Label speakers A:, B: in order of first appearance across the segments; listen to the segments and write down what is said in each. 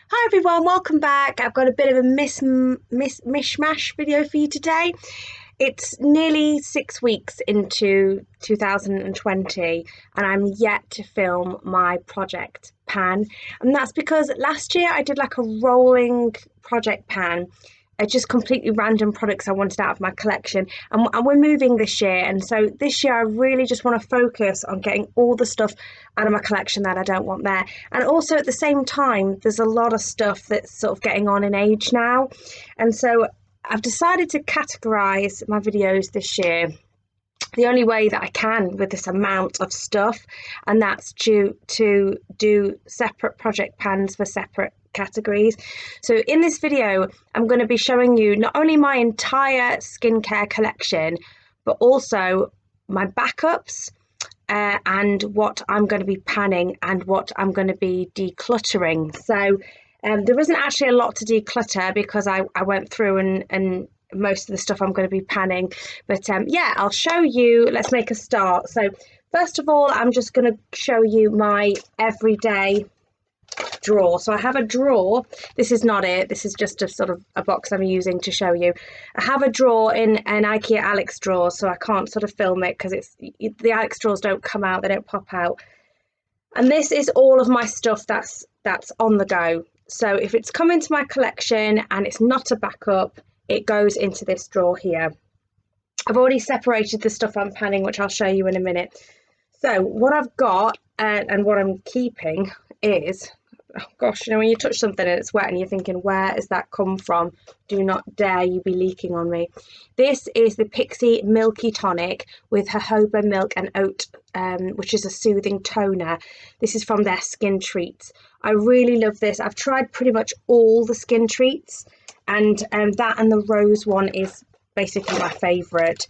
A: Hi everyone, welcome back. I've got a bit of a mishmash video for you today. It's nearly 6 weeks into 2020 and I'm yet to film my project pan. And that's because last year I did like a rolling project pan. Just completely random products I wanted out of my collection, and we're moving this year, and so this year I really just want to focus on getting all the stuff out of my collection that I don't want there. And also at the same time there's a lot of stuff that's sort of getting on in age now, and so I've decided to categorize my videos this year the only way that I can with this amount of stuff, and that's to do separate project pans for separate categories. So in this video I'm going to be showing you not only my entire skincare collection but also my backups and what I'm going to be panning and what I'm going to be decluttering. So there isn't actually a lot to declutter because I went through and most of the stuff I'm going to be panning, but yeah, I'll show you. Let's make a start. So first of all, I'm just going to show you my everyday drawer. So I have a drawer. This is not it. This is just a sort of a box I'm using to show you. I have a drawer in an IKEA Alex drawer, so I can't sort of film it because the Alex drawers don't come out, they don't pop out. And this is all of my stuff that's on the go. So if it's come into my collection and it's not a backup, it goes into this drawer here. I've already separated the stuff I'm panning, which I'll show you in a minute. So what I've got and what I'm keeping is, oh gosh, you know when you touch something and it's wet and you're thinking, where has that come from? Do not dare you be leaking on me. This is the Pixi Milky Tonic with jojoba milk and oat, which is a soothing toner. This is from their Skin Treats. I really love this. I've tried pretty much all the Skin Treats, and that and the rose one is basically my favourite.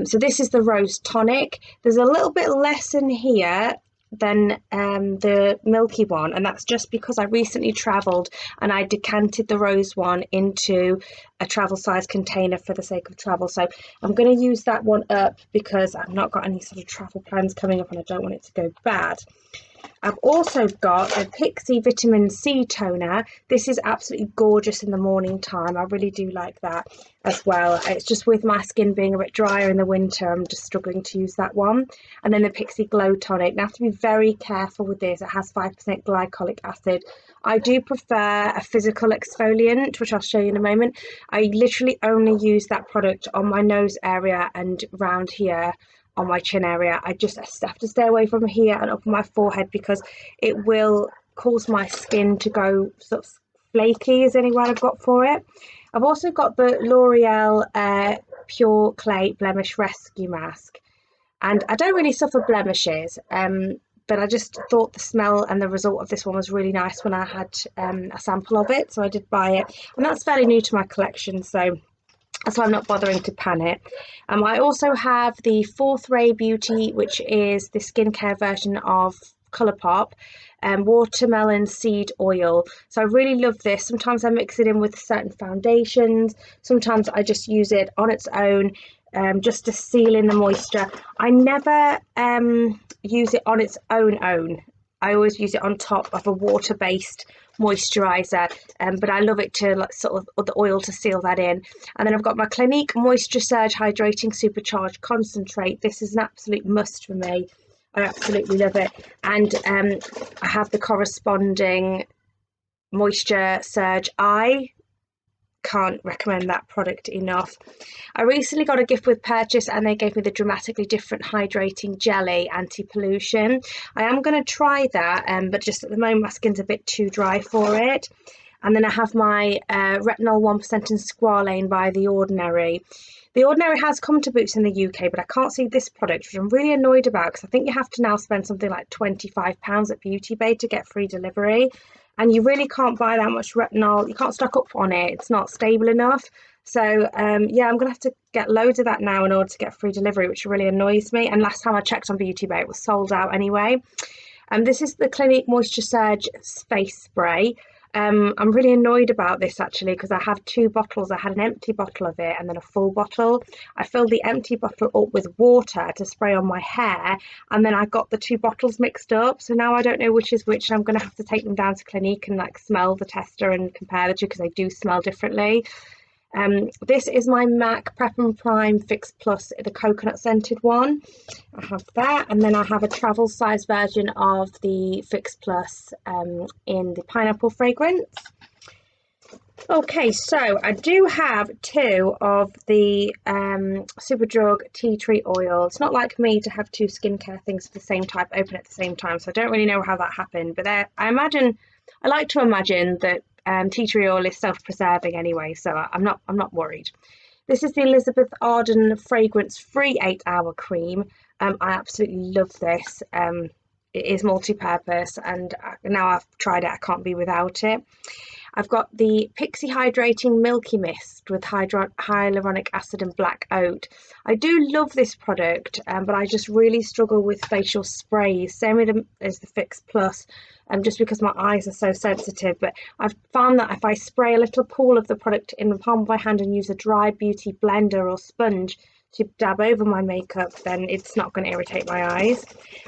A: So this is the rose tonic. There's a little bit less in here than the milky one, and that's just because I recently travelled and I decanted the rose one into a travel size container for the sake of travel. So I'm going to use that one up because I've not got any sort of travel plans coming up and I don't want it to go bad. I've also got a Pixi Vitamin C toner. This is absolutely gorgeous in the morning time. I really do like that as well. It's just with my skin being a bit drier in the winter, I'm just struggling to use that one. And then the Pixi Glow Tonic. Now I have to be very careful with this. It has 5% glycolic acid. I do prefer a physical exfoliant, which I'll show you in a moment. I literally only use that product on my nose area and round here on my chin area. I have to stay away from here and up my forehead because it will cause my skin to go sort of flaky, is any word I've got for it. I've also got the L'Oreal Pure Clay Blemish Rescue Mask, and I don't really suffer blemishes, but I just thought the smell and the result of this one was really nice when I had a sample of it, so I did buy it, and that's fairly new to my collection, so that's why I'm not bothering to pan it. I also have the Fourth Ray Beauty, which is the skincare version of Colourpop, watermelon seed oil. So I really love this. Sometimes I mix it in with certain foundations. Sometimes I just use it on its own, just to seal in the moisture. I never use it on its own. I always use it on top of a water-based moisturizer, but I love it to like sort of the oil to seal that in. And then I've got my Clinique Moisture Surge Hydrating Supercharged Concentrate. This is an absolute must for me. I absolutely love it. And I have the corresponding Moisture Surge Eye. Can't recommend that product enough. I recently got a gift with purchase and they gave me the Dramatically Different Hydrating Jelly Anti-Pollution. I am going to try that, but just at the moment my skin's a bit too dry for it. And then I have my Retinol 1% and Squalane by The Ordinary. The Ordinary has come to Boots in the UK, but I can't see this product, which I'm really annoyed about because I think you have to now spend something like £25 at Beauty Bay to get free delivery. And you really can't buy that much retinol. You can't stock up on it. It's not stable enough. So yeah, I'm going to have to get loads of that now in order to get free delivery, which really annoys me. And last time I checked on Beauty Bay, it was sold out anyway. This is the Clinique Moisture Surge Face Spray. I'm really annoyed about this actually because I have two bottles. I had an empty bottle of it and then a full bottle. I filled the empty bottle up with water to spray on my hair, and then I got the two bottles mixed up. So now I don't know which is which, and I'm going to have to take them down to Clinique and like smell the tester and compare the two because they do smell differently. This is my MAC Prep and Prime Fix Plus, the coconut scented one. I have that, and then I have a travel size version of the Fix Plus in the pineapple fragrance. Okay, so I do have two of the Superdrug tea tree oil. It's not like me to have two skincare things of the same type open at the same time, so I don't really know how that happened. But I like to imagine that tea tree oil is self-preserving anyway, so I'm not worried. This is the Elizabeth Arden fragrance-free 8-hour cream. I absolutely love this. It is multi-purpose, and now I've tried it, I can't be without it. I've got the Pixie Hydrating Milky Mist with hyaluronic acid and black oat. I do love this product, but I just really struggle with facial sprays, same as the Fix Plus, just because my eyes are so sensitive. But I've found that if I spray a little pool of the product in the palm of my hand and use a dry beauty blender or sponge to dab over my makeup, then it's not going to irritate my eyes.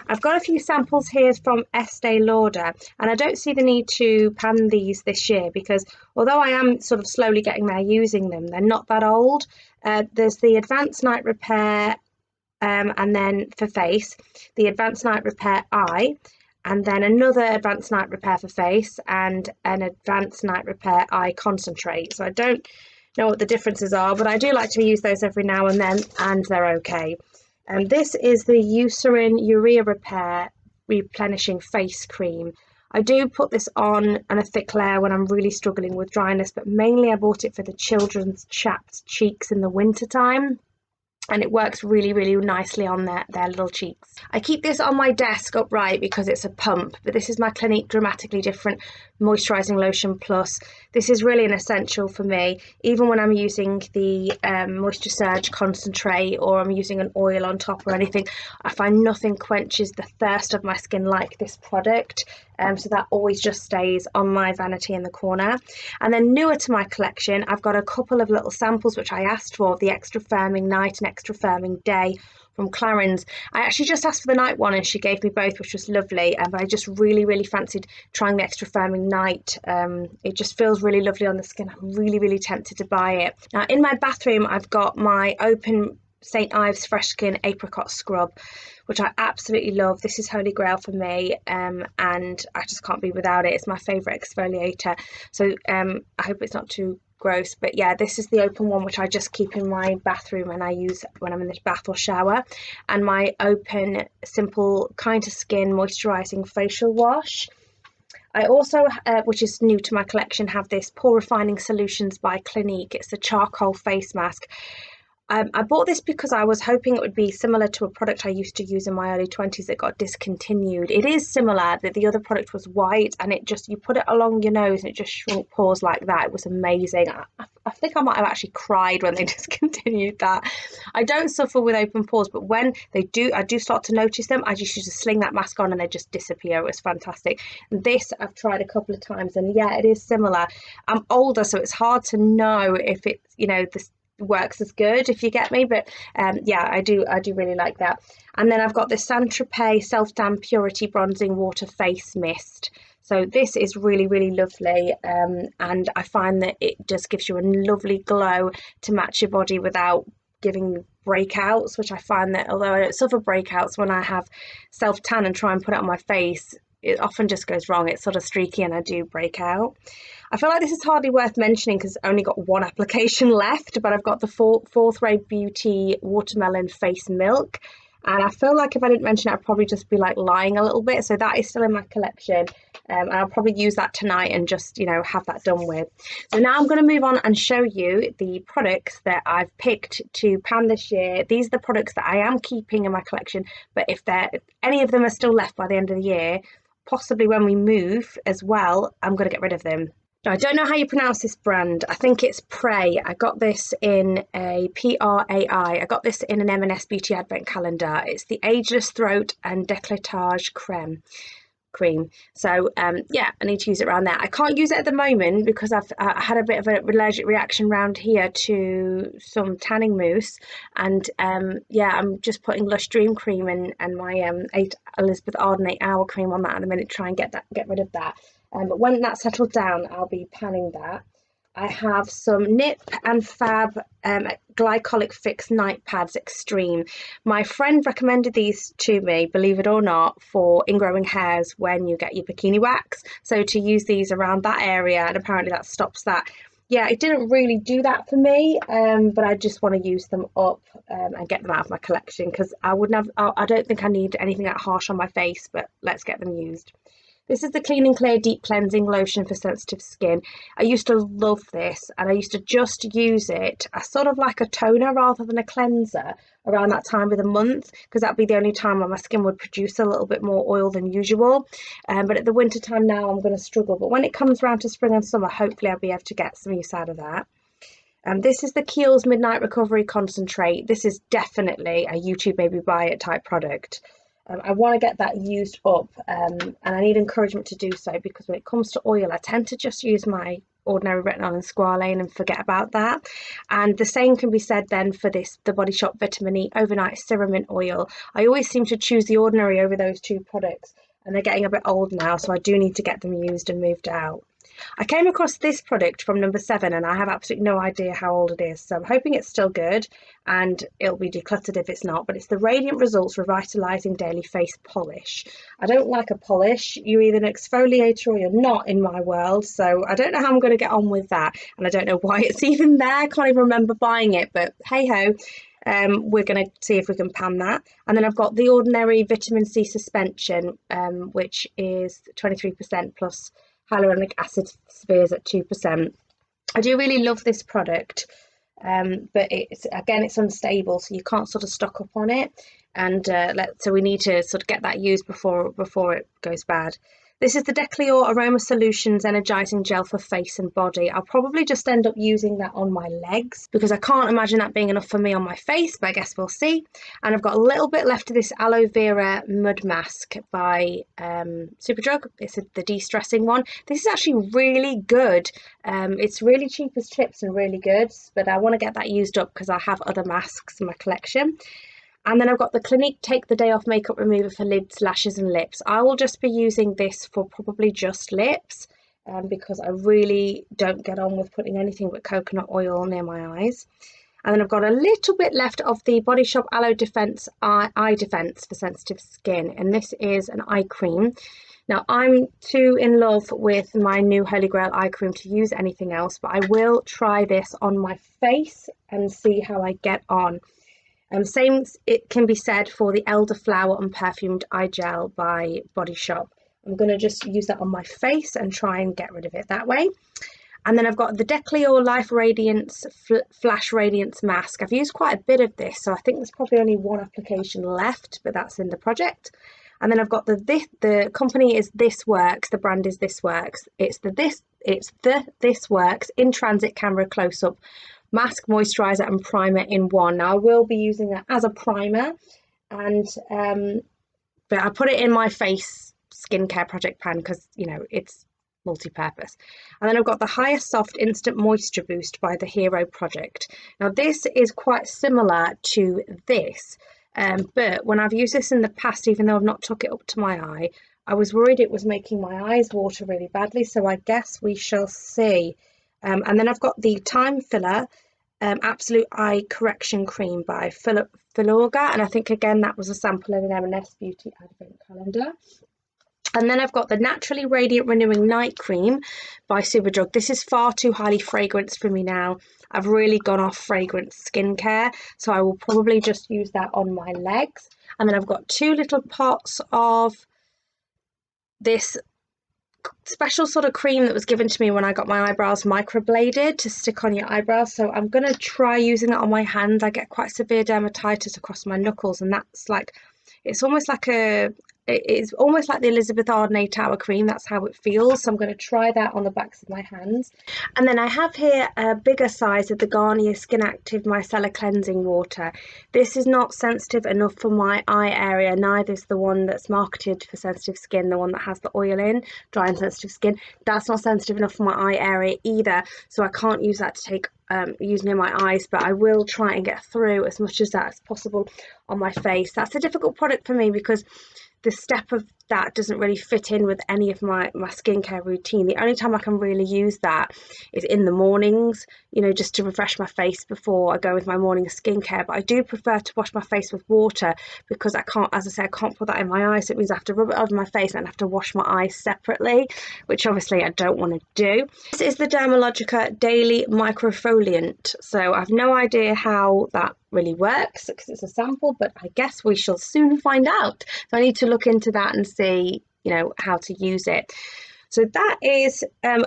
A: I've got a few samples here from Estee Lauder, and I don't see the need to pan these this year because although I am sort of slowly getting there using them, they're not that old. There's the Advanced Night Repair, and then for face, the Advanced Night Repair Eye, and then another Advanced Night Repair for face, and an Advanced Night Repair Eye Concentrate. So I don't know what the differences are, but I do like to use those every now and then, and they're okay. And this is the Eucerin Urea Repair Replenishing Face Cream. I do put this on a thick layer when I'm really struggling with dryness, but mainly I bought it for the children's chapped cheeks in the winter time. And it works really, really nicely on their little cheeks. I keep this on my desk upright because it's a pump, but this is my Clinique Dramatically Different Moisturising Lotion Plus. This is really an essential for me, even when I'm using the Moisture Surge Concentrate or I'm using an oil on top or anything. I find nothing quenches the thirst of my skin like this product. So that always just stays on my vanity in the corner. And then newer to my collection, I've got a couple of little samples which I asked for, the Extra Firming Night and Extra Firming Day from Clarins. I actually just asked for the night one and she gave me both, which was lovely, but I just really, really fancied trying the Extra Firming Night. It just feels really lovely on the skin. I'm really, really tempted to buy it. Now in my bathroom, I've got my Open St. Ives Fresh Skin Apricot Scrub, which I absolutely love. This is holy grail for me, and I just can't be without it. It's my favourite exfoliator. So I hope it's not too gross, but yeah, this is the open one which I just keep in my bathroom and I use when I'm in the bath or shower. And my Open Simple Kind to Skin Moisturising Facial Wash. I also, which is new to my collection, have this Pore Refining Solutions by Clinique. It's a charcoal face mask. I bought this because I was hoping it would be similar to a product I used to use in my early 20s that got discontinued. It is similar, that the other product was white and it just, you put it along your nose and it just shrunk pores like that. It was amazing. I think I might have actually cried when they discontinued that. I don't suffer with open pores, but when I do start to notice them, I just used to sling that mask on and they just disappear. It was fantastic. And this I've tried a couple of times and yeah, it is similar. I'm older, so it's hard to know if it's, this works as good, if you get me, but yeah, I do really like that. And then I've got the Saint Tropez Self Tan Purity Bronzing Water Face Mist. So this is really, really lovely, and I find that it just gives you a lovely glow to match your body without giving breakouts, which I find that although I don't suffer breakouts, when I have self tan and try and put it on my face, it often just goes wrong. It's sort of streaky and I do break out. I feel like this is hardly worth mentioning because I've only got one application left, but I've got the Fourth Ray Beauty Watermelon Face Milk. And I feel like if I didn't mention it, I'd probably just be like lying a little bit. So that is still in my collection. And I'll probably use that tonight and just, have that done with. So now I'm going to move on and show you the products that I've picked to pan this year. These are the products that I am keeping in my collection. But if any of them are still left by the end of the year, possibly when we move as well, I'm going to get rid of them. Now, I don't know how you pronounce this brand. I think it's PRAI. I got this in a PRAI. I got this in an M&S Beauty Advent Calendar. It's the Ageless Throat and Decolletage Creme. cream. So yeah, I need to use it around there. I can't use it at the moment because I've had a bit of an allergic reaction around here to some tanning mousse, and yeah, I'm just putting Lush Dream Cream and my 8 Elizabeth Arden 8-hour cream on that at the minute to try and get rid of that. But when that's settled down, I'll be panning that. I have some Nip and Fab Glycolic Fix Night Pads Extreme. My friend recommended these to me, believe it or not, for ingrowing hairs when you get your bikini wax. So to use these around that area, and apparently that stops that. Yeah, it didn't really do that for me, but I just want to use them up and get them out of my collection because I don't think I need anything that harsh on my face, but let's get them used. This is the Clean and Clear Deep Cleansing Lotion for sensitive skin. I used to love this, and I used to just use it as sort of like a toner rather than a cleanser around that time of the month, because that'd be the only time when my skin would produce a little bit more oil than usual. But at the winter time now, I'm going to struggle. But when it comes around to spring and summer, hopefully I'll be able to get some use out of that. This is the Kiehl's Midnight Recovery Concentrate. This is definitely a YouTube baby buy it type product. I want to get that used up, and I need encouragement to do so, because when it comes to oil, I tend to just use my ordinary retinol and squalane and forget about that. And the same can be said then for the Body Shop Vitamin E Overnight Serum-in-Oil. I always seem to choose the ordinary over those two products, and they're getting a bit old now, so I do need to get them used and moved out. I came across this product from number 7, and I have absolutely no idea how old it is, so I'm hoping it's still good, and it'll be decluttered if it's not. But it's the Radiant Results Revitalizing Daily Face Polish. I don't like a polish. You're either an exfoliator or you're not in my world, so I don't know how I'm going to get on with that, and I don't know why it's even there. I can't even remember buying it, but hey ho. We're going to see if we can pan that. And then I've got the Ordinary Vitamin C Suspension, which is 23% plus hyaluronic acid spheres at 2%. I do really love this product, but it's unstable, so you can't sort of stock up on it, and so we need to sort of get that used before it goes bad. This is the Declutter Aroma Solutions Energizing Gel for face and body. I'll probably just end up using that on my legs because I can't imagine that being enough for me on my face, but I guess we'll see. And I've got a little bit left of this Aloe Vera Mud Mask by Superdrug. It's the de-stressing one. This is actually really good. It's really cheap as chips and really good, but I want to get that used up because I have other masks in my collection. And then I've got the Clinique Take the Day Off Makeup Remover for lids, lashes and lips. I will just be using this for probably just lips because I really don't get on with putting anything but coconut oil near my eyes. And then I've got a little bit left of the Body Shop Aloe Defense Eye Defense for sensitive skin. And this is an eye cream. Now, I'm too in love with my new Holy Grail eye cream to use anything else, but I will try this on my face and see how I get on. Same it can be said for the Elderflower Unperfumed Eye Gel by Body Shop. I'm going to just use that on my face and try and get rid of it that way. And then I've got the Declutter Life Radiance Flash Radiance Mask. I've used quite a bit of this, so I think there's probably only one application left, but that's in the project. And then I've got the company is This Works, the brand is This Works. It's the This Works In Transit Camera Close-Up Mask, Moisturizer and Primer in one. Now I will be using that as a primer, and but I put it in my face skincare project pan because, you know, it's multi-purpose. And then I've got the Higher Soft Instant Moisture Boost by the Hero Project. Now this is quite similar to this, but when I've used this in the past, even though I've not took it up to my eye, I was worried it was making my eyes water really badly, so I guess we shall see. And then I've got the Time Filler Absolute Eye Correction Cream by Filorga, and I think again that was a sample in an M&S Beauty Advent Calendar. And then I've got the Naturally Radiant Renewing Night Cream by Superdrug. This is far too highly fragranced for me now. I've really gone off fragrance skincare, so I will probably just use that on my legs. And then I've got 2 little pots of this special sort of cream that was given to me when I got my eyebrows microbladed to stick on your eyebrows, so I'm going to try using that on my hands. I get quite severe dermatitis across my knuckles, and that's like, it's almost like a it's almost like the Elizabeth Arden Tower cream. That's how it feels. So I'm going to try that on the backs of my hands. And then I have here a bigger size of the Garnier Skin Active Micella Cleansing Water. This is not sensitive enough for my eye area. Neither is the one that's marketed for sensitive skin, the one that has the oil in, dry and sensitive skin. That's not sensitive enough for my eye area either. So I can't use that to take use near my eyes, but I will try and get through as much of that as possible on my face. That's a difficult product for me because the step of that doesn't really fit in with any of my skincare routine. The only time I can really use that is in the mornings, you know, just to refresh my face before I go with my morning skincare. But I do prefer to wash my face with water because I can't, as I say, I can't put that in my eyes. So it means I have to rub it over my face and I have to wash my eyes separately, which obviously I don't want to do. This is the Dermalogica Daily Microfoliant. So I have no idea how that really works because it's a sample, but I guess we shall soon find out. So I need to look into that and see, you know, how to use it. So that is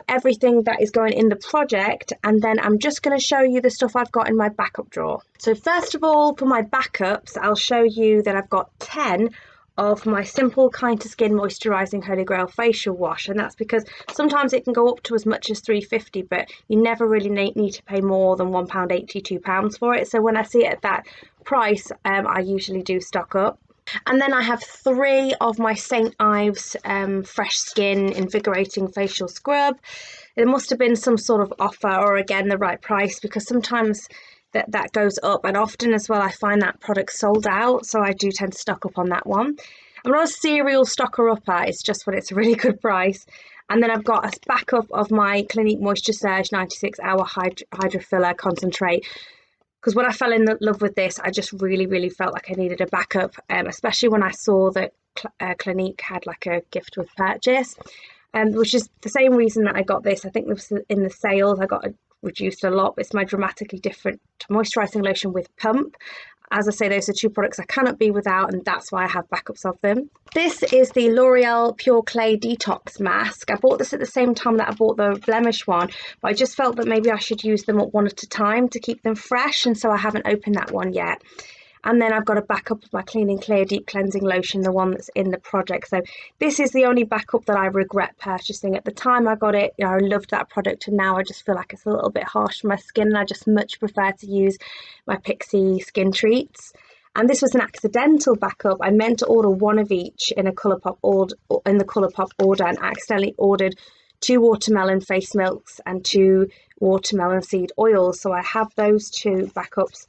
A: everything that is going in the project, and then I'm just going to show you the stuff I've got in my backup drawer. So first of all, for my backups, I'll show you that I've got 10 of my simple Kind to Skin moisturizing Holy Grail facial wash, and that's because sometimes it can go up to as much as £3.50, but you never really need to pay more than £1.80, £2 for it. So when I see it at that price, I usually do stock up. And then I have 3 of my St. Ives Fresh Skin Invigorating Facial Scrub. There must have been some sort of offer, or again the right price, because sometimes that goes up, and often as well I find that product sold out, so I do tend to stock up on that one. I'm not a serial stocker upper, it's just when it's a really good price. And then I've got a backup of my Clinique Moisture Surge 96 Hour Hydro Filler Concentrate, because when I fell in love with this, I just really felt like I needed a backup, especially when I saw that Clinique had like a gift with purchase, which is the same reason that I got this. I think this was in the sales. I got reduced a lot. It's my Dramatically Different moisturising lotion with pump. As I say, those are 2 products I cannot be without, and that's why I have backups of them. This is the L'Oreal Pure Clay Detox Mask. I bought this at the same time that I bought the Blemish one, but I just felt that maybe I should use them up one at a time to keep them fresh, and so I haven't opened that one yet. And then I've got a backup of my Clean&Clear Deep Cleansing Lotion, the one that's in the project. So this is the only backup that I regret purchasing. At the time I got it, you know, I loved that product, and now I just feel like it's a little bit harsh on my skin, and I just much prefer to use my Pixi Skin Treats. And this was an accidental backup. I meant to order one of each in the Colourpop order, and accidentally ordered 2 watermelon face milks and 2 watermelon seed oils. So I have those 2 backups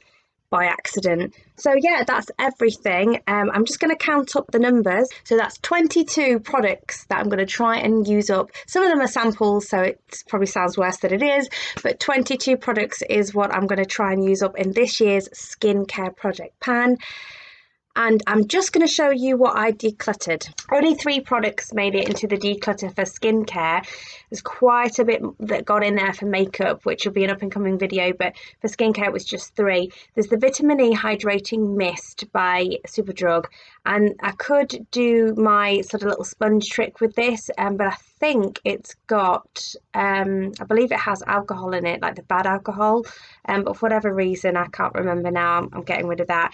A: by accident. So yeah, that's everything. I'm just going to count up the numbers. So that's 22 products that I'm going to try and use up. Some of them are samples, so it probably sounds worse than it is, but 22 products is what I'm going to try and use up in this year's skincare project pan. And I'm just going to show you what I decluttered. Only 3 products made it into the declutter for skincare. There's quite a bit that got in there for makeup, which will be an up-and-coming video, but for skincare it was just 3. There's the Vitamin E Hydrating Mist by Superdrug, and I could do my sort of little sponge trick with this, but I think it's got, I believe it has alcohol in it, like the bad alcohol, but for whatever reason, I can't remember now, I'm getting rid of that.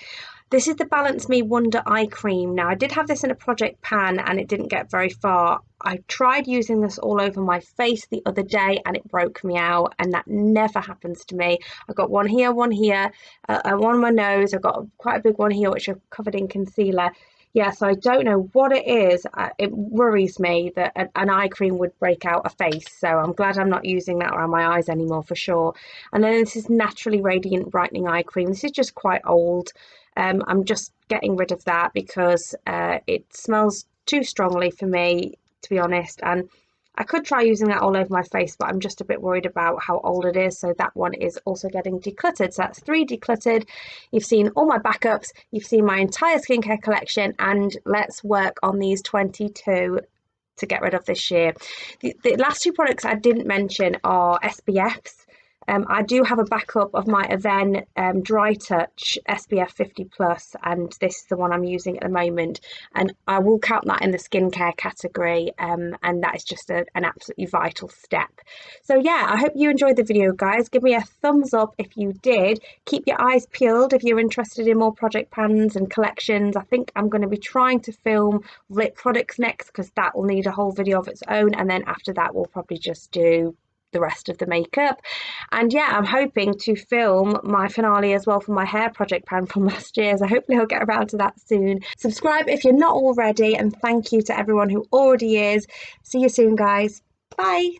A: This is the Balance Me Wonder Eye Cream. Now, I did have this in a project pan and it didn't get very far. I tried using this all over my face the other day and it broke me out, and that never happens to me. I've got one here, one on my nose. I've got quite a big one here, which I've covered in concealer. Yeah, so I don't know what it is. It worries me that an eye cream would break out a face. So I'm glad I'm not using that around my eyes anymore for sure. And then this is Naturally Radiant Brightening Eye Cream. This is just quite old. I'm just getting rid of that because it smells too strongly for me, to be honest. And I could try using that all over my face, but I'm just a bit worried about how old it is. So that one is also getting decluttered. So that's 3 decluttered. You've seen all my backups. You've seen my entire skincare collection. And let's work on these 22 to get rid of this year. The last 2 products I didn't mention are SPFs. I do have a backup of my Aven Dry Touch SPF 50 plus, and this is the one I'm using at the moment, and I will count that in the skincare category, and that is just an absolutely vital step. So yeah, I hope you enjoyed the video, guys. Give me a thumbs up if you did. Keep your eyes peeled if you're interested in more project pans and collections. I think I'm going to be trying to film lip products next, because that will need a whole video of its own, and then after that we'll probably just do the rest of the makeup. And yeah, I'm hoping to film my finale as well for my hair project pan from last year, so hopefully I'll get around to that soon. Subscribe if you're not already, and thank you to everyone who already is. See you soon, guys. Bye.